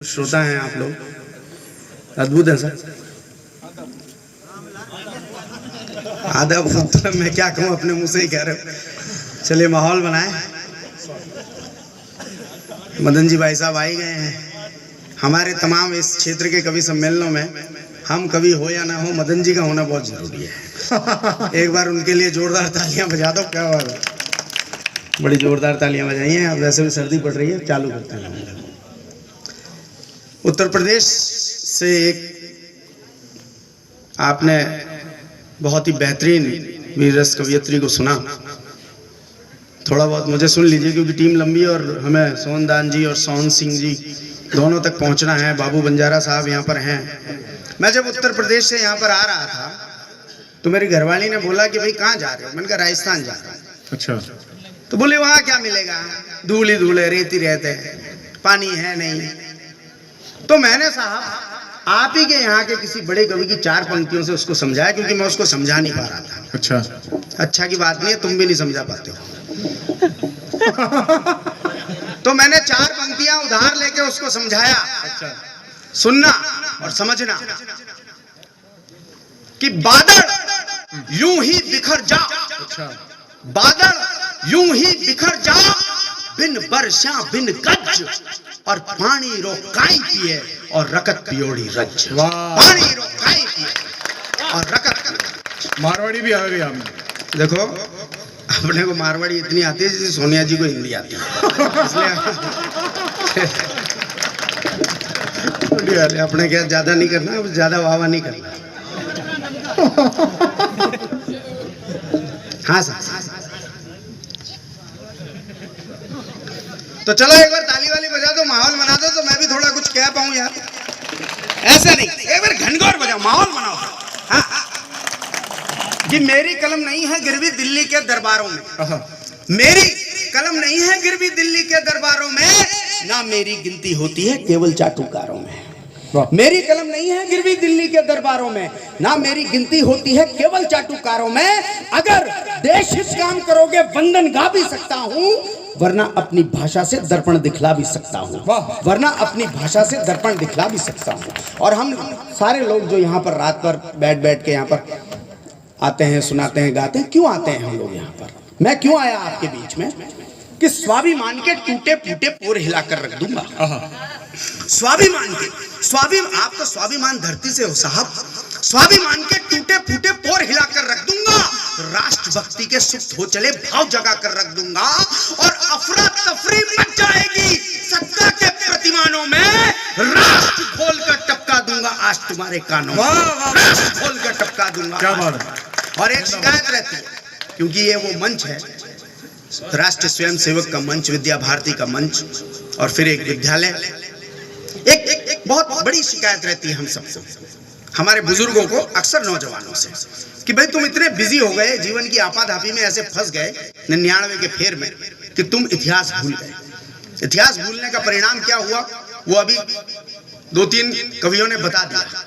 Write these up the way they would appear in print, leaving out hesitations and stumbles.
श्रोता हैं आप लोग, अद्भुत है सर। आधा मतलब मैं क्या कहूँ, अपने मुंह से ही कह रहे हो। चलिए माहौल बनाए। मदन जी भाई साहब आ ही गए हैं। हमारे तमाम इस क्षेत्र के कवि सम्मेलनों में हम कवि हो या ना हो, मदन जी का होना बहुत जरूरी है। एक बार उनके लिए जोरदार तालियां बजा दो। क्या बात है, बड़ी जोरदार तालियां बजाइए। अब वैसे भी सर्दी पड़ रही है, चालू करते हैं। उत्तर प्रदेश से एक आपने बहुत ही बेहतरीन वीर रस कवियत्री को सुना। थोड़ा बहुत मुझे सुन लीजिए, क्योंकि टीम लंबी है और हमें सोहनदान जी और सोहन सिंह जी दोनों तक पहुंचना है। बाबू बंजारा साहब यहाँ पर हैं। मैं जब उत्तर प्रदेश से यहाँ पर आ रहा था तो मेरी घरवाली ने बोला कि भाई कहाँ जा रहे हो? मैंने कहा राजस्थान जा रहा हूँ। अच्छा। तो बोले वहाँ क्या मिलेगा? धूल ही धूल है, रेत ही रहते हैं, पानी है नहीं। तो मैंने साहब आप ही के यहाँ के किसी बड़े कवि की 4 पंक्तियों से उसको समझाया, क्योंकि मैं उसको समझा नहीं पा रहा था। अच्छा की बात नहीं है, तुम भी नहीं समझा पाते हो। तो मैंने 4 पंक्तियां उधार लेके उसको समझाया। अच्छा। सुनना और समझना कि बादल यूं ही बिखर जा। अच्छा। बादल यूं ही बिखर जा, बिन बरसा बिन गज, और पानी रोकाई पिए और रकत पियोड़ी रज। पानी रोकाई पिए और रकत। मारवाड़ी भी आ गई आपने। देखो अपने को मारवाड़ी इतनी आती है जैसे सोनिया जी को हिंदी आती है, इसलिए अपने क्या ज्यादा नहीं करना, ज्यादा वाह नहीं करना। हाँ सर। तो चलो एक बार ताली वाली बजा दो, माहौल बना दो, तो मैं भी थोड़ा कुछ कह पाऊं यार। ऐसे नहीं, एक बार घनघोर बजाओ, माहौल बनाओ। हाँ, कि मेरी कलम नहीं है गिरवी दिल्ली के दरबारों में। मेरी कलम नहीं है गिरवी दिल्ली के दरबारों में, ना मेरी गिनती होती है केवल चाटुकारों में। मेरी कलम नहीं है गिरवी दिल्ली के दरबारों में, ना मेरी गिनती होती है केवल चाटुकारों में। अगर देश हित काम करोगे वंदन गा भी सकता हूँ, वरना अपनी भाषा से दर्पण दिखला भी सकता हूँ। वरना अपनी भाषा से दर्पण दिखला भी सकता हूँ। और हम सारे लोग जो यहाँ पर रात पर बैठ के यहाँ पर आते हैं, सुनाते हैं, गाते हैं, क्यों आते हैं हम लोग यहाँ पर? मैं क्यों आया आपके बीच में? कि स्वाभिमान के टूटे फूटे पोर हिलाकर रख दूंगा। स्वाभिमान के आप तो स्वाभिमान धरती से हो साहब। स्वाभिमान के टूटे फूटे पोर हिलाकर रख दूंगा। राष्ट्रभक्ति के सुप्त हो चले भाव जगा कर रख दूंगा। और अफरा तफरी मच जाएगी सत्ता के प्रतिमानों में। राष्ट्र खोल कर टपका दूंगा आज तुम्हारे कानों में। राष्ट्र खोल कर टपका दूंगा। क्या बात है। और एक शिकायत रहती है, क्योंकि ये वो मंच है, राष्ट्रीय स्वयंसेवक का मंच, विद्या भारती का मंच, और फिर एक विद्यालय। एक बहुत बड़ी शिकायत रहती है हम सबसे, हमारे बुजुर्गों को, अक्सर नौजवानों से, कि भाई तुम इतने बिजी हो गए, जीवन की आपाधापी में ऐसे फंस गए 99 के फेर में, कि तुम इतिहास भूल गए। इतिहास भूलने का परिणाम क्या हुआ वो अभी 2-3 कवियों ने बता दिया।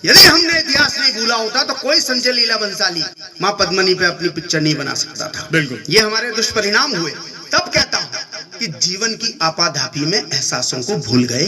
यदि हमने इतिहास नहीं भूला होता तो कोई संजय लीला बंसाली मां पद्मनी पे अपनी पिक्चर नहीं बना सकता था। बिल्कुल। ये हमारे दुष्परिणाम हुए। तब कहता हूं कि जीवन की आपाधापी में एहसासों को भूल गए।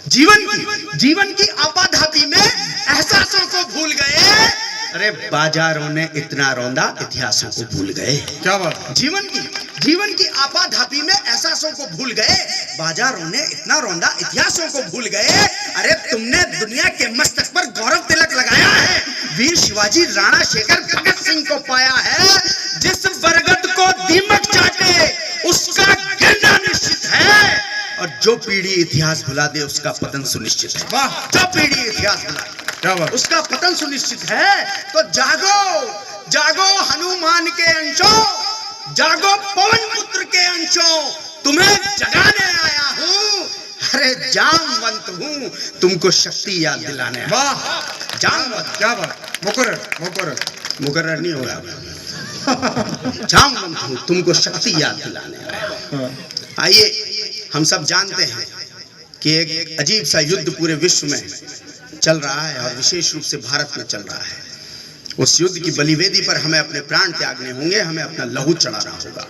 जीवन की आपाधापी में एहसासों को भूल गए। अरे बाजारों ने इतना रौंदा, इतिहासों को भूल गए। क्या बात। जीवन की आपाधापी में एहसासों को भूल गए। बाजारों ने इतना रौंदा, इतिहासों को भूल गए। अरे तुमने दुनिया के मस्तक पर गौरव तिलक लगाया है। वीर शिवाजी, राणा शेखर, भगत सिंह को पाया है। जिस बरगद को दीमक चाटे उसका गिरना निश्चित है। और जो पीढ़ी इतिहास भुला दे उसका पतन सुनिश्चित है। जो पीढ़ी इतिहास भुला दे उसका पतन सुनिश्चित है। तो जागो हनुमान के अंशों, जागो पवन पुत्र के अंशों, तुम्हें जगाने आया हूँ। अरे जामवंत हूँ, तुमको शक्ति याद दिलाने आया। वाह जामवंत। क्या बात। मुकर्रर नहीं होगा। जामवंत हूँ, तुमको शक्ति याद दिलाने आया। आइए, हम सब जानते हैं कि एक अजीब सा युद्ध पूरे विश्व में चल रहा है, और विशेष रूप से भारत में चल रहा है। उस युद्ध की बलिवेदी पर हमें अपने प्राण त्यागने होंगे, हमें अपना लहू चढ़ाना होगा।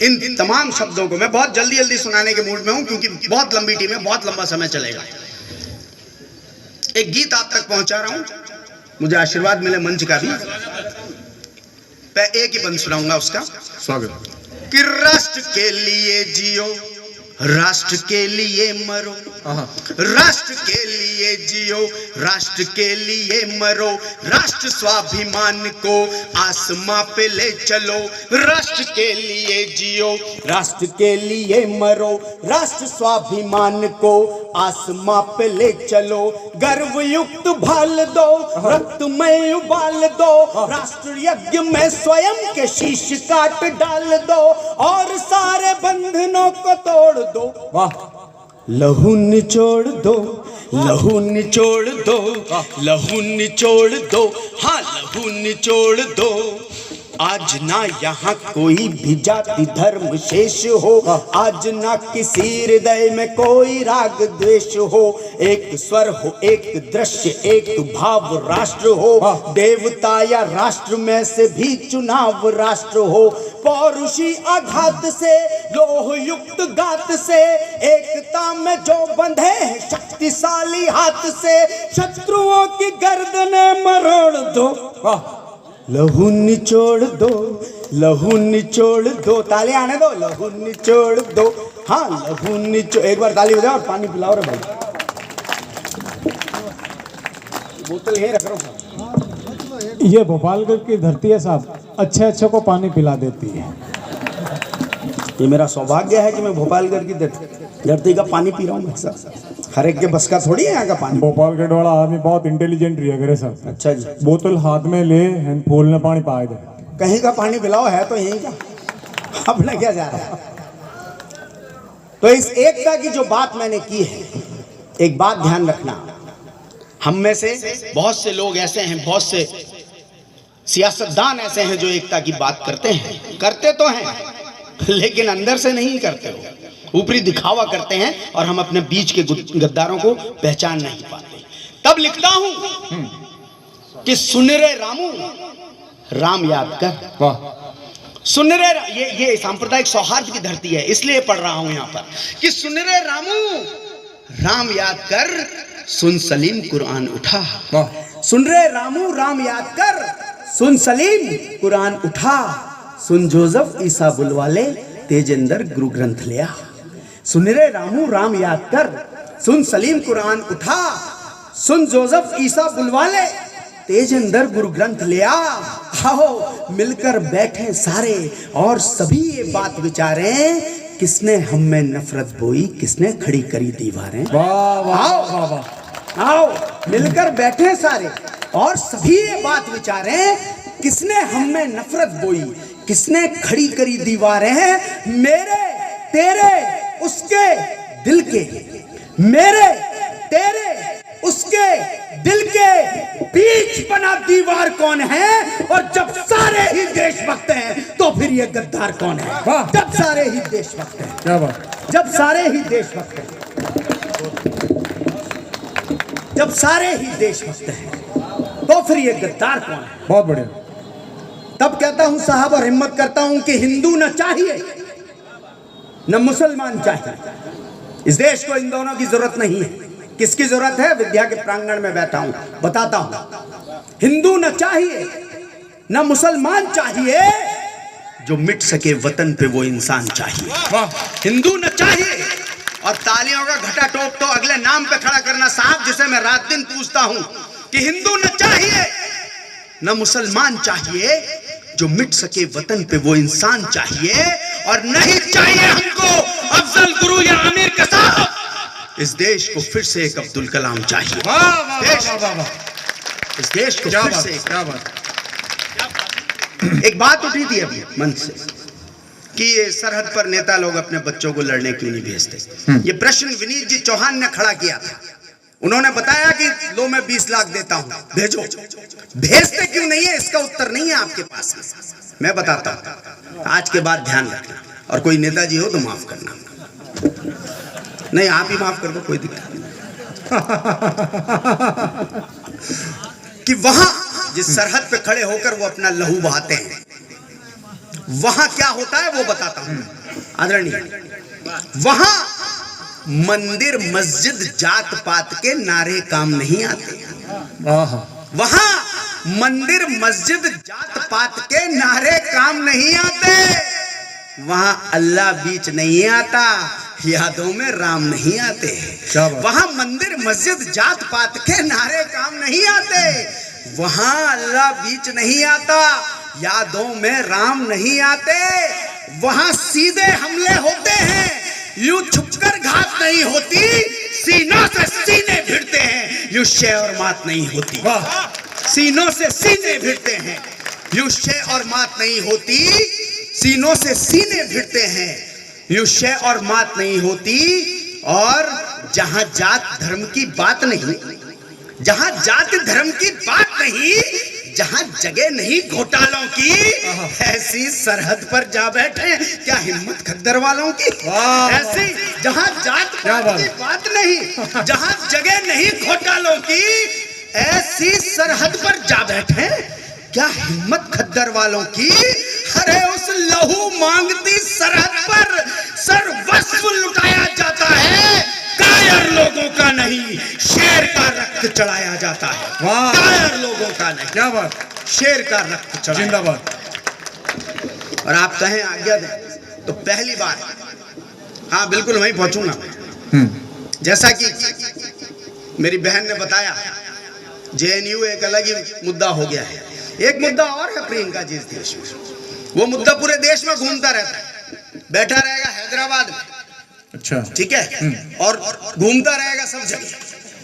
इन तमाम शब्दों को मैं बहुत जल्दी जल्दी सुनाने के मूड में हूं, क्योंकि बहुत लंबी टीम है, बहुत लंबा समय चलेगा। एक गीत आप तक पहुंचा रहा हूं, मुझे आशीर्वाद मिले मंच का भी। मैं एक ही बंद सुनाऊंगा उसका। स्वागत। कि राष्ट्र के लिए जियो, राष्ट्र के लिए मरो, राष्ट्र के लिए जियो, राष्ट्र के लिए मरो, राष्ट्र स्वाभिमान को आसमां पे ले चलो। राष्ट्र के लिए जियो, राष्ट्र के लिए मरो, राष्ट्र स्वाभिमान को आसमां पे ले चलो। गर्व युक्त भाल दो, रक्त में उबाल दो, राष्ट्र यज्ञ में स्वयं के शीश काट डाल दो, और सारे बंधनों को तोड़ दो। वाह। लहू निचोड़ दो, लहू निचोड़ दो, लहू निचोड़ दो, हाँ लहू निचोड़ दो। आज ना यहाँ कोई भी जाति धर्म शेष हो, आज ना किसी हृदय में कोई राग द्वेष हो। एक स्वर हो, एक दृश्य, एक भाव राष्ट्र हो, देवता या राष्ट्र में से भी चुनाव राष्ट्र हो। पौरुषी आघात से, लोह युक्त गात से, एकता में जो बंधे हैं शक्तिशाली हाथ से, शत्रुओं की गर्दनें मरोड़ दो। लहू निचोड़ दो, लहू निचोड़ दो, ताली आने दो, लहू निचोड़ दो, हाँ लहू निचोड़। एक बार ताली बजाओ और पानी पिलाओ रे भाई। बोतल यहीं रख रहा। ये भोपालगढ़ की धरती है साहब, अच्छे अच्छे को पानी पिला देती है। ये मेरा सौभाग्य है कि मैं भोपालगढ़ की धरती का पानी पी रहा हूँ साहब। हर एक के बस का थोड़ी है यहाँ का पानी। भोपालगढ़ वाला आदमी बहुत इंटेलिजेंट रिया करे साहब। अच्छा जी। बोतल हाथ में ले, फूल में पानी पाए दे। कहीं का पानी पिलाओ, है तो यहीं का, अपना क्या जा रहा है। तो इस एकता की जो बात मैंने की है, एक बात ध्यान रखना, हम में से बहुत से लोग ऐसे हैं, बहुत से सियासतदान ऐसे हैं जो एकता की बात करते हैं, करते तो हैं लेकिन अंदर से नहीं करते हो, ऊपरी दिखावा करते हैं, और हम अपने बीच के गद्दारों को पहचान नहीं पाते। तब लिखता हूं कि सुन रे रामू, राम याद कर। वाह। सुन रे, ये सांप्रदायिक सौहार्द की धरती है, इसलिए पढ़ रहा हूं यहां पर कि सुन रे रामू, राम याद कर, सुन सलीम कुरान उठा। सुन रे रामू, राम याद कर, सुन सलीम कुरान उठा, सुन जोसेफ ईसा बुलवाले, तेजेंद्र गुरु ग्रंथ लिया। सुन रे रामू, राम याद कर, सुन सलीम कुरान उठा, सुन जोसेफ ईसा बुलवाले, तेजेंद्र गुरु ग्रंथ लिया। आओ मिलकर बैठे सारे और सभी ये बात विचारें, किसने हम में नफरत बोई, किसने खड़ी करी दीवारें। वाह वाह आओ, वाह। आओ मिलकर बैठे सारे और सभी ये बात विचारें, किसने हम में नफरत बोई, किसने खड़ी करी दीवारें। मेरे तेरे उसके दिल के, मेरे तेरे उसके दिल के बीच बना दीवार कौन है। और जब सारे ही देशभक्त हैं तो फिर ये गद्दार कौन है। जब सारे ही देशभक्त हैं, क्या बात। जब सारे ही देशभक्त हैं, जब सारे ही देशभक्त हैं तो फिर ये गद्दार कौन है। बहुत बढ़िया। तब कहता हूं साहब और हिम्मत करता हूं कि हिंदू न चाहिए न मुसलमान चाहिए। इस देश को इन दोनों की जरूरत नहीं है। किसकी जरूरत है? विद्या के प्रांगण में बैठा हूं, बताता हूं। हिंदू न चाहिए न मुसलमान चाहिए, जो मिट सके वतन पे वो इंसान चाहिए। हिंदू न चाहिए, और तालियों का घटा टोप तो अगले नाम पे खड़ा करना साहब, जिसे मैं रात दिन पूछता हूं कि हिंदू न चाहिए न मुसलमान चाहिए, जो मिट सके वतन पे वो इंसान चाहिए। और नहीं चाहिए हमको अफजल गुरु या आमिर का साहब, इस देश को फिर से एक अब्दुल कलाम चाहिए। इस देश को फिर से क्या बात। एक बात उठी थी अभी मन से कि ये सरहद पर नेता लोग अपने बच्चों को लड़ने क्यों नहीं भेजते। ये प्रश्न विनीत जी चौहान ने खड़ा किया था। उन्होंने बताया कि लो मैं 20 लाख देता हूं, भेजो। भेजते क्यों नहीं है, इसका उत्तर नहीं है आपके पास। मैं बताता हूं, आज के बाद ध्यान रखना, और कोई नेताजी हो तो माफ करना। नहीं आप ही माफ कर दो, कोई दिक्कत नहीं। कि वहां जिस सरहद पे खड़े होकर वो अपना लहू बहाते हैं, वहां क्या होता है वो बताता हूं आदरणीय। वहां मंदिर मस्जिद जात पात के नारे काम नहीं आते। वहां मंदिर मस्जिद जात पात के नारे काम नहीं आते। वहां अल्लाह बीच नहीं आता, यादों में राम नहीं आते। वहां मंदिर मस्जिद जात पात के नारे काम नहीं आते। वहां अल्लाह बीच नहीं आता, यादों में राम नहीं आते। वहां सीधे हमले होते हैं, यूं छुपकर घात नहीं होती, सीनों से सीने भिड़ते हैं, यूं शय और मात नहीं होती। सीनों से सीने भिड़ते हैं, यूं शय और मात नहीं होती। सीनों से सीने भिड़ते हैं, यूं शय और मात नहीं होती। और जहां जात धर्म की बात नहीं, जहां जाति धर्म की बात नहीं, जहां जगह नहीं घोटालों की, ऐसी सरहद पर जा बैठे क्या हिम्मत खद्दर वालों की। ऐसी जहां जात पात की बात नहीं, जहां जगह नहीं घोटालों की, ऐसी सरहद पर जा बैठे क्या हिम्मत खद्दर वालों की। अरे उस लहू मांगती सरहद पर सर्वस्व लुटाया जाता है, कायर लोगों का नहीं, शेर का रक्त चढ़ाया जाता है। कायर लोगों का नहीं, क्या बात, शेर का रक्त चढ़ाया। जिंदाबाद। और आप कहें आज्ञा दें तो पहली बार, हाँ बिल्कुल वहीं पहुंचूंगा मैं। जैसा कि मेरी बहन ने बताया, जेएनयू एक अलग ही मुद्दा हो गया है। एक मुद्दा और है प्रियंका जी इस देश में, वो मुद्दा पूरे देश में घूमता रहता है, बैठा रहेगा हैदराबाद में, अच्छा, ठीक है, और घूमता रहेगा सब जगह।